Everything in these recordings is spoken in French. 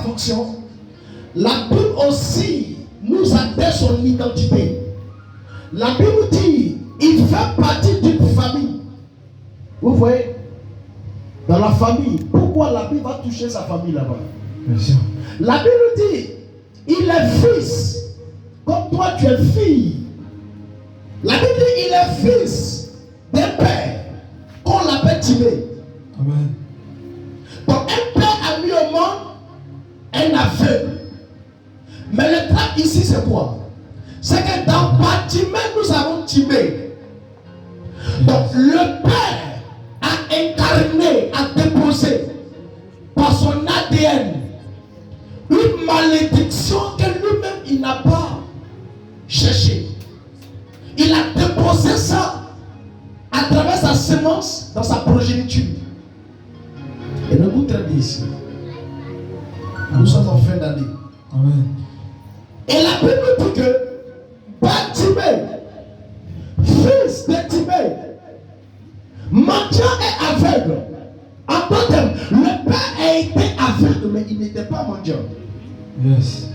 fonction, la Bible aussi nous atteste son identité. La Bible dit, il fait partie d'une famille. Vous voyez, dans la famille, pourquoi la Bible va toucher sa famille là-bas? Bien sûr. La Bible dit, il est fils, comme toi tu es fille. La Bible dit, il est fils d'un père, qu'on l'appelle Timée. Amen. Donc un père a mis au monde un aveugle. Mais le drame ici c'est quoi? C'est que dans Timée, nous avons Timée. Donc le père a incarné, a déposé par son ADN une malédiction que lui-même il n'a pas cherché. Il a déposé ça à travers sa semence dans sa progéniture. Et le goût très bien ici. Nous sommes en fin d'année. Amen. Et la Bible dit que Timée, fils de Timée, mendiant et aveugle. En d'autres termes, le père a été aveugle, mais il n'était pas mendiant. Yes.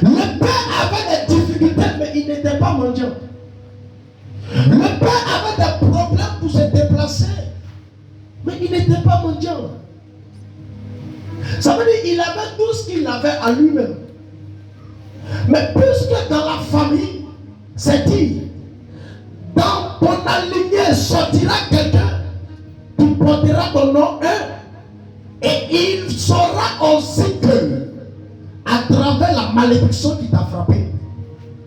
Le père avait des difficultés, mais il n'était pas mendiant. Le père avait des problèmes pour se déplacer, mais il n'était pas mendiant. Ça veut dire qu'il avait tout ce qu'il avait à lui-même. Mais puisque dans la famille, c'est dit, dans ton lignée sortira quelqu'un qui portera ton nom, et il saura aussi que à travers la malédiction qui t'a frappé,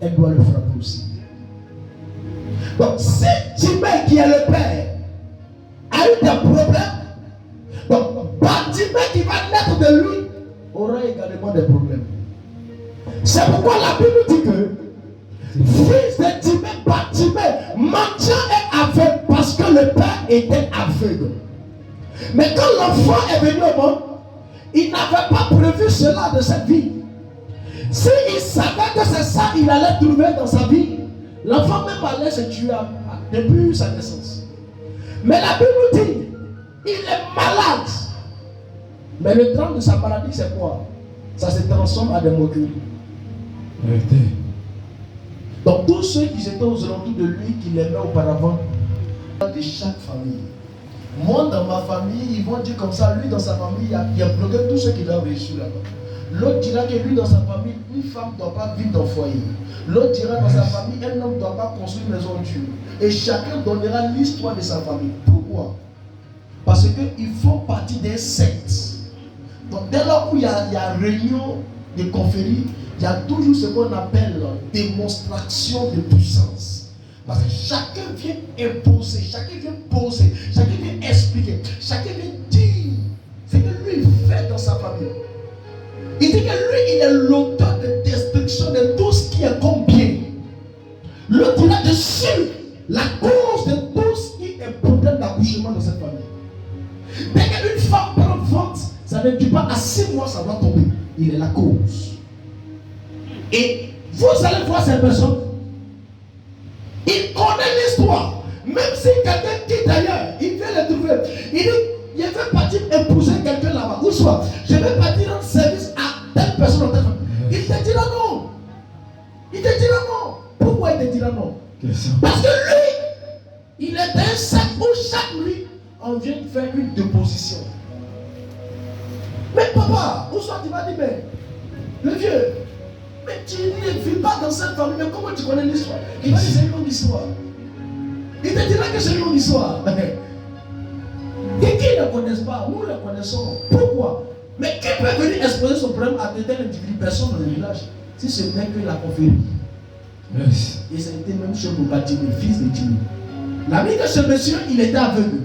elle doit le frapper aussi. Donc si Timée qui est le père a eu des problèmes, donc Timée qui va naître de lui aura également des problèmes. C'est pourquoi la Bible dit que fils de Timée, mendiant et aveugle, parce que le père était aveugle. Mais quand l'enfant est venu au monde, il n'avait pas prévu cela de cette vie. S'il savait que c'est ça qu'il allait trouver dans sa vie, l'enfant même allait se tuer depuis sa naissance. Mais la Bible dit, il est malade. Mais le drame de sa maladie, c'est quoi? Ça se transforme en des moqueries. Vérité. Donc tous ceux qui étaient aux alentours de lui, qui l'aimaient auparavant, de chaque famille. Moi dans ma famille, ils vont dire comme ça, lui dans sa famille, il a bloqué tout ce qu'il a reçu là-bas. L'autre dira que lui dans sa famille, une femme ne doit pas vivre dans le foyer. L'autre dira dans sa famille, un homme ne doit pas construire une maison de Dieu. Et chacun donnera l'histoire de sa famille. Pourquoi? Parce qu'ils font partie d'un secte. Donc dès lors où il y a réunion de confréries, il y a toujours ce qu'on appelle démonstration de puissance. Parce que chacun vient imposer, chacun vient poser, chacun vient expliquer, chacun vient dire ce que lui fait dans sa famille. Il dit que lui, il est l'auteur de destruction de tout ce qui est comme bien. L'autre dira dessus la cause de tout ce qui est problème d'accouchement dans cette famille. Dès qu'une femme prend ventre, ça ne dit pas à 6 mois ça va tomber. Il est la cause. Et vous allez voir cette personne. Il connaît l'histoire. Même si quelqu'un quitte ailleurs, il vient le trouver. Il dit, il veut partir épouser quelqu'un là-bas. Ou soit, je vais partir rendre service à telle personne dans telle famille. Il te dira non. Il te dira non. Pourquoi il te dira non? Parce que lui, il est un sac où chaque nuit, on vient faire une déposition. Mais papa, où soit tu vas dire, mais le vieux, mais tu ne vis pas dans cette famille, mais comment tu connais l'histoire? Il va dire c'est une longue histoire. Il te dira que c'est une longue histoire. Et qui ne connaissent pas, nous le connaissons. Pourquoi? Mais qui peut venir exposer son problème à de tels individus, personne dans le village, si ce n'est que la confrérie? Yes. Et ça a été même chose pour Timée, fils de Timée. L'ami de ce monsieur, il était aveugle.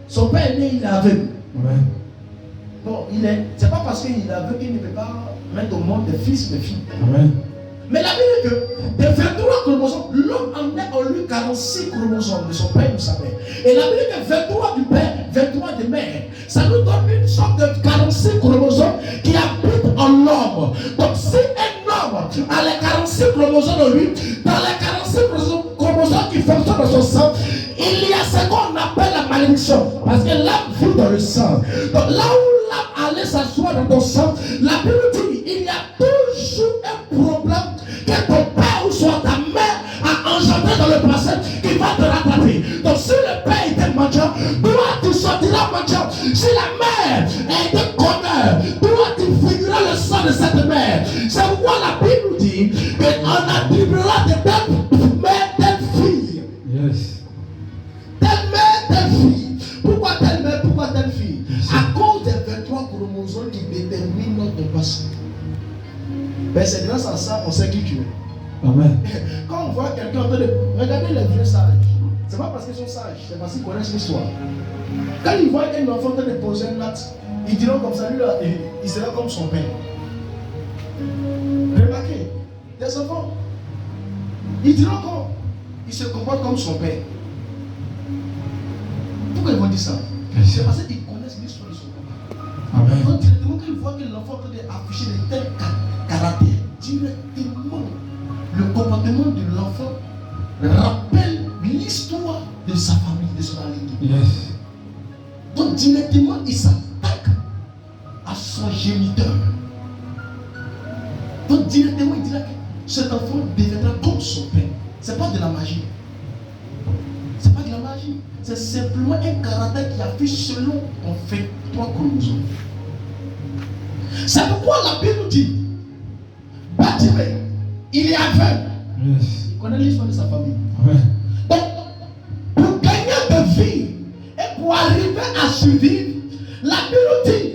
Son père est né, il est aveugle. Amen. Bon, c'est pas parce qu'il est aveugle qu'il ne peut pas mettre au monde des fils et des filles. Amen. Mais la Bible dit que des 23 chromosomes, l'homme en est en lui 46 chromosomes de son père et de sa mère. Et la Bible dit que 23 du père, 23 de mère. Ça nous donne une sorte de 46 chromosomes qui habitent en l'homme. Donc si un homme a les 46 chromosomes en lui, dans les 46 chromosomes qui fonctionnent dans son sang, il y a ce qu'on appelle la malédiction. Parce que l'âme vit dans le sang. Donc là où l'âme a aller s'asseoir dans ton sang, la Bible dit, il y a toujours un problème que ton père ou soit ta mère a engendré dans le passé qui va te rattraper. Donc si le père était mendiant, toi tu sortiras mendiant. Si la mère était connard, toi tu finiras le sang de cette mère. C'est pourquoi la Bible dit qu'on attribuera de telle mère, telle fille. Yes. Telle mère, telle fille. Pourquoi telle mère, pourquoi telle fille? À cause des 23 chromosomes qui déterminent notre passé. Ben c'est grâce à ça qu'on sait qui tu es. Amen. Quand on voit quelqu'un en train de regarder les vieux sages, c'est pas parce qu'ils sont sages, c'est parce qu'ils connaissent l'histoire. Quand ils voient un enfant en train de poser un acte, ils diront comme ça, lui là, il sera comme son père. Remarquez, des enfants, ils diront qu'il se comporte comme son père. Pourquoi ils vont dire ça? C'est parce qu'ils connaissent l'histoire de son père. Amen. Donc directement quand ils voient que l'enfant est en train d'afficher de tels caractères, directement, le comportement de l'enfant rappelle l'histoire de sa famille, de son allié. Yes. Donc directement, il s'attaque à son géniteur. Donc directement, il dira que cet enfant deviendra comme son père. Ce n'est pas de la magie. Ce n'est pas de la magie. C'est simplement un caractère qui affiche selon on fait 3 chromosomes. C'est pourquoi la Bible dit, Bartimée, il est aveugle. Yes. Il connaît l'histoire de sa famille. Amen. Donc, pour gagner de vie et pour arriver à survivre, la Bible dit,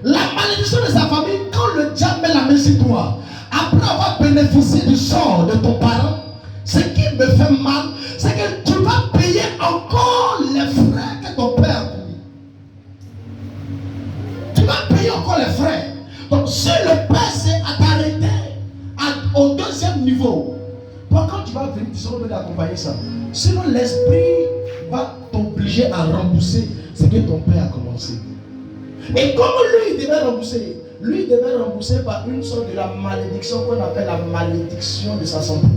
la malédiction de sa famille, quand le diable met la main sur toi, après avoir bénéficié du sort de ton parent, ce qui me fait mal, c'est que tu vas payer encore les frais que ton père a commis. Tu vas payer encore les frais. Donc, si le père s'est arrêté au 2e niveau, toi, quand tu vas venir, tu seras obligé d'accompagner ça. Sinon, l'esprit va t'obliger à rembourser ce que ton père a commencé. Et comme lui, il devait rembourser, lui, il devait rembourser par une sorte de la malédiction qu'on appelle la malédiction de sa santé.